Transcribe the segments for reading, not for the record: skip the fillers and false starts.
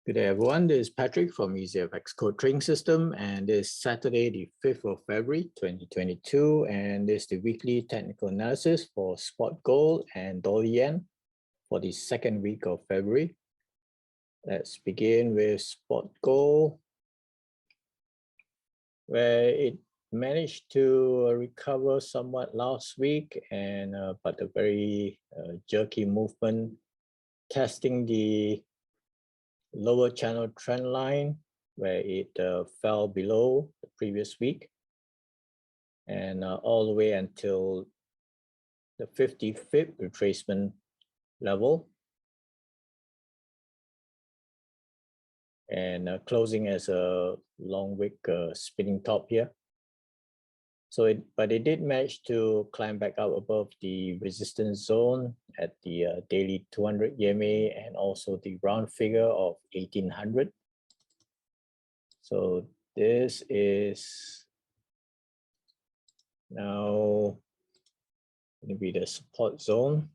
Good day, everyone. This is Patrick from UsdJpy Code Trading System, and this is Saturday, the 5th of February, 2022, and this is the weekly technical analysis for spot gold and dollar yen for the second week of February. Let's begin with spot gold, where it managed to recover somewhat last week, and but a very jerky movement, testing the lower channel trend line where it fell below the previous week, and all the way until the 50-Fib retracement level, and closing as a long wick spinning top here. So but it did manage to climb back up above the resistance zone at the daily 200 EMA and also the round figure of 1800. So this is now going to be the support zone.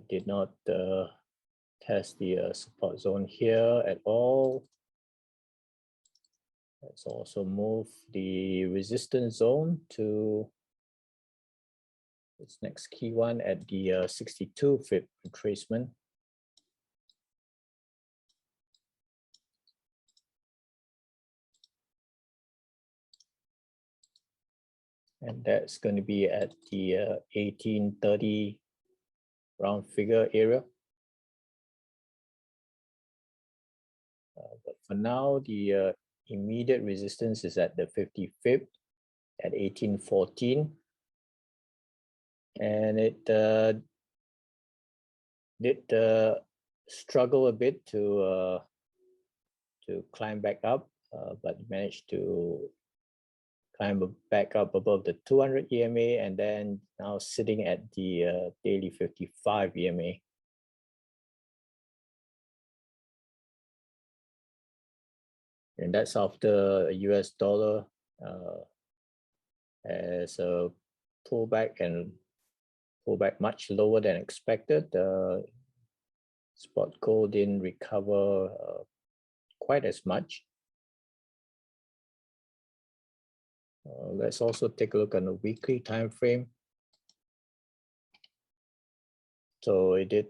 Did not test the support zone here at all. Let's also move the resistance zone to its next key one at the 62-Fib retracement. And that's going to be at the 1830 round figure area. But for now, the immediate resistance is at the 50-Fib at 1814. And it did struggle a bit to climb back up, but managed to climb back up above the 200 EMA, and then now sitting at the daily 55 EMA. And that's after a US dollar as a pullback much lower than expected. Spot gold didn't recover quite as much. Let's also take a look on the weekly time frame. So it did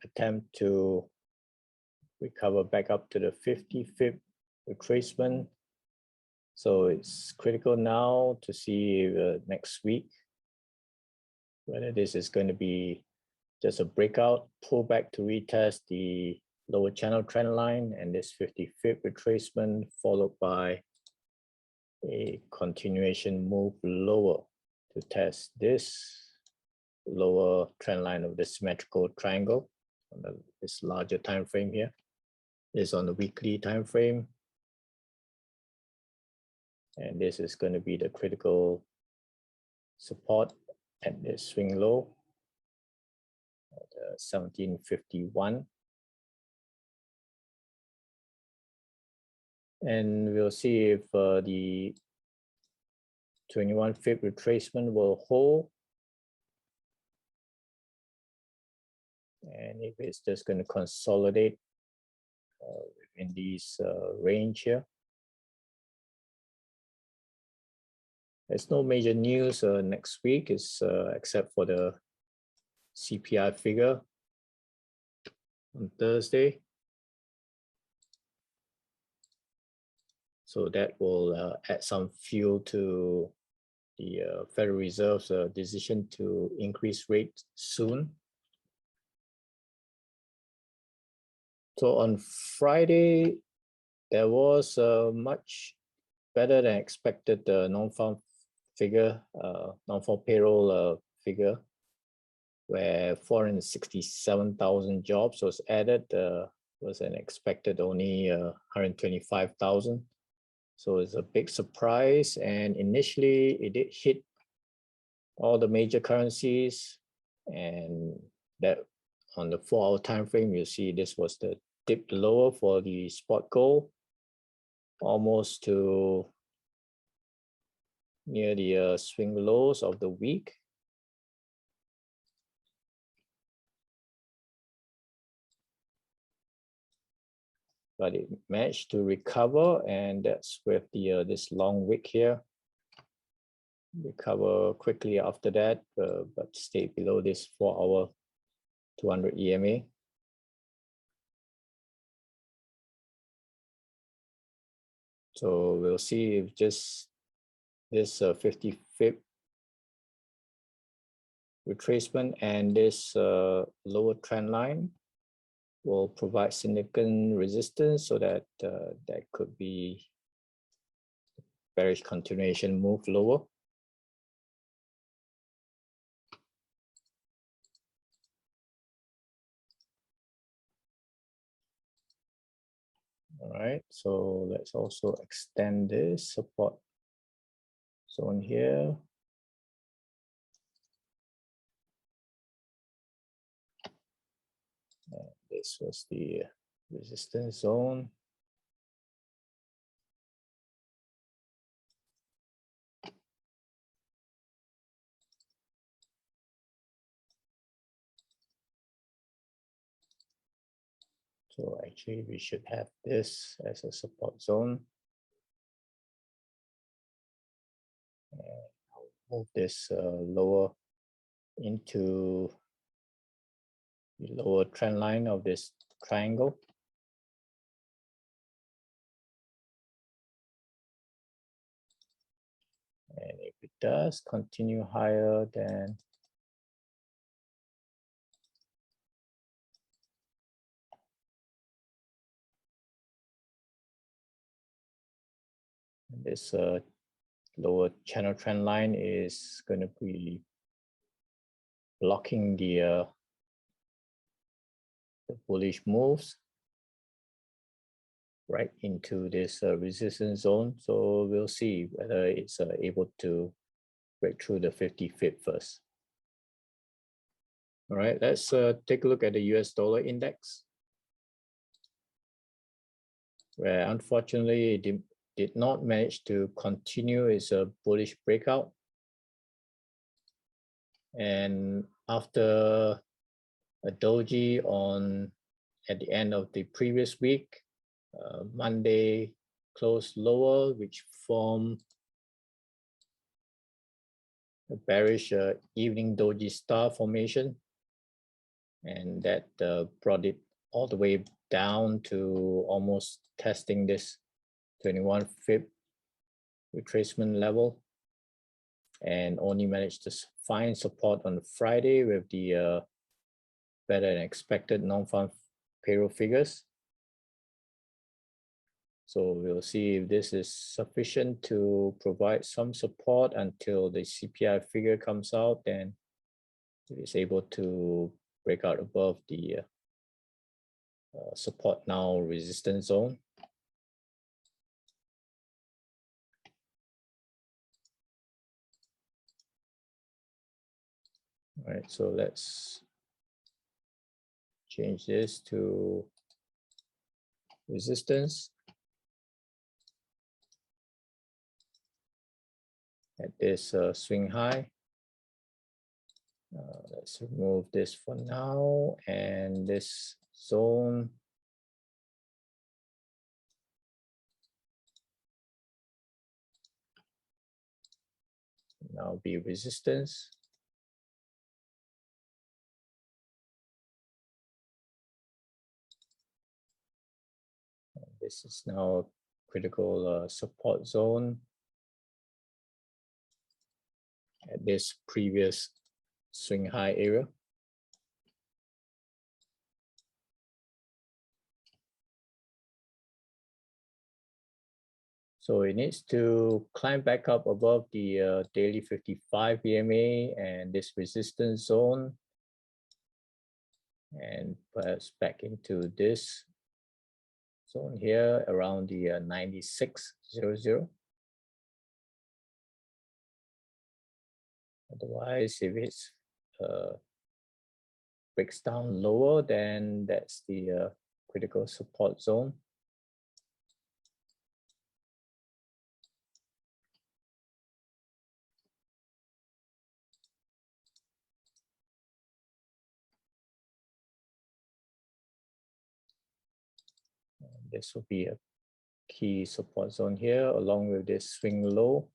attempt to recover back up to the 50-Fib retracement. So it's critical now to see next week whether this is going to be just a breakout pullback to retest the lower channel trend line and this 50-Fib retracement, followed by a continuation move lower to test this lower trend line of the symmetrical triangle on this larger time frame here. This is on the weekly time frame, and this is going to be the critical support at the swing low at 1751. And we'll see if the 21-Fib retracement will hold, and if it's just going to consolidate in this range here. There's no major news next week, except for the CPI figure on Thursday. So that will add some fuel to the Federal Reserve's decision to increase rates soon. So on Friday, there was a much better than expected non-farm figure, non-farm payroll figure, where 467,000 jobs was added, was an expected only 125,000. So it's a big surprise, and initially it did hit all the major currencies, and that on the 4-hour time frame, you see this was the dip lower for the spot gold, almost to near the swing lows of the week. but it managed to recover, and that's with the this long wick here. Recover quickly after that, but stay below this 4-hour 200 EMA. So we'll see if just this 50-fib retracement and this lower trend line will provide significant resistance, so that that could be bearish continuation move lower. All right, so let's also extend this support zone here. And this was the resistance zone. So actually we should have this as a support zone. And I'll move this lower into the lower trend line of this triangle. And if it does continue higher, then this lower channel trend line is going to be blocking the bullish moves right into this resistance zone. So we'll see whether it's able to break through the 50-fib first. All right, let's take a look at the US dollar index, where unfortunately it did not manage to continue its bullish breakout. And after a doji at the end of the previous week, Monday closed lower, which formed a bearish evening doji star formation, and that brought it all the way down to almost testing this 21-fib retracement level, and only managed to find support on Friday with the better than expected non-farm payroll figures. So we'll see if this is sufficient to provide some support until the CPI figure comes out, then it is able to break out above the support now resistance zone. All right, so let's change this to resistance at this swing high. Let's remove this for now, and this zone now be resistance. And this is now critical support zone at this previous swing high area. So it needs to climb back up above the daily 55 EMA and this resistance zone, and perhaps back into this zone here around the 9600. Otherwise, if it's breaks down lower, then that's the critical support zone. this will be a key support zone here, along with this swing low.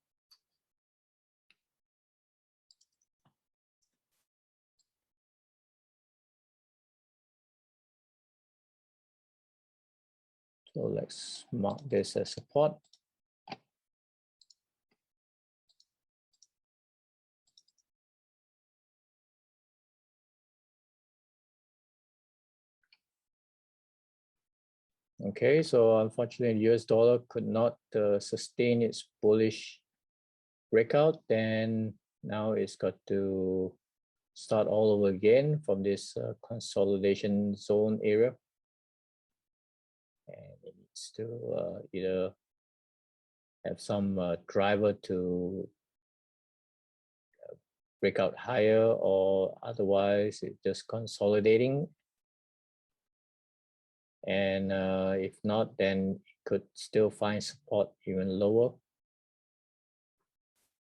So let's mark this as support. Okay, so unfortunately, the US dollar could not sustain its bullish breakout. Then now it's got to start all over again from this consolidation zone area. And it needs to either have some driver to break out higher, or otherwise it's just consolidating. And if not, then it could still find support even lower.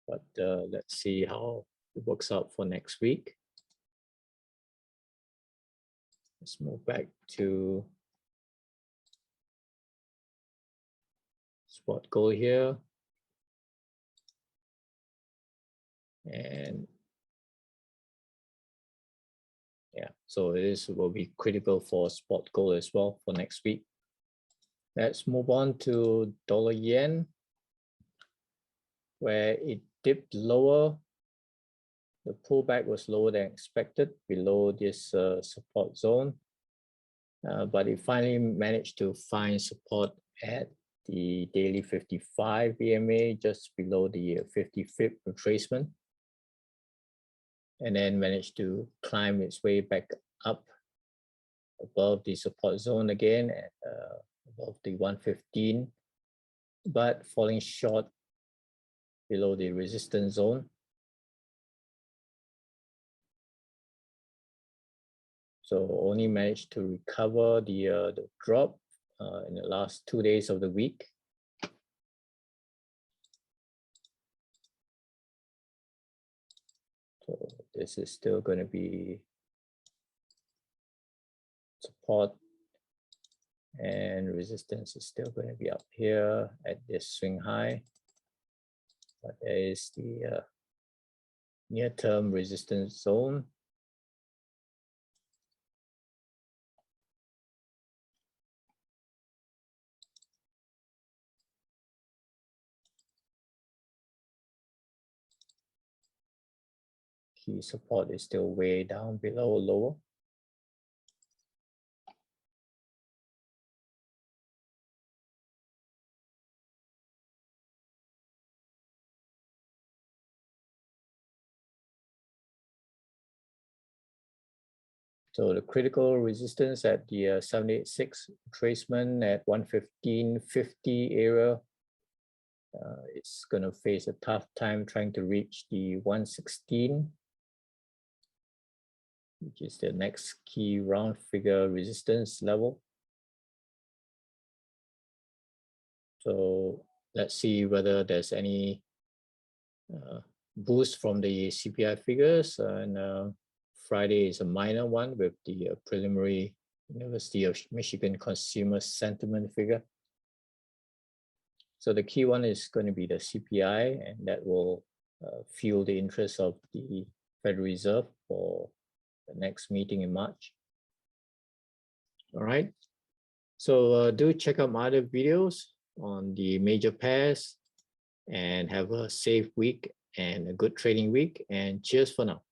But let's see how it works out for next week. Let's move back to spot gold here. And yeah, so this will be critical for spot gold as well for next week. Let's move on to dollar yen, where it dipped lower. The pullback was lower than expected, below this support zone. But it finally managed to find support at the daily 55 EMA, just below the 50-fib retracement. And then managed to climb its way back up above the support zone again, at above the 115, but falling short below the resistance zone. So only managed to recover the drop in the last 2 days of the week. So this is still going to be support, and resistance is still going to be up here at this swing high. But there is the near-term resistance zone. Key support is still way down below lower. So the critical resistance at the 786 retracement at 115.50 area, it's going to face a tough time trying to reach the 116, which is the next key round figure resistance level. So let's see whether there's any boost from the CPI figures. And Friday is a minor one with the preliminary University of Michigan consumer sentiment figure. So the key one is going to be the CPI, and that will fuel the interest of the Federal Reserve for the next meeting in March. All right. So do check out my other videos on the major pairs, and have a safe week and a good trading week, and cheers for now.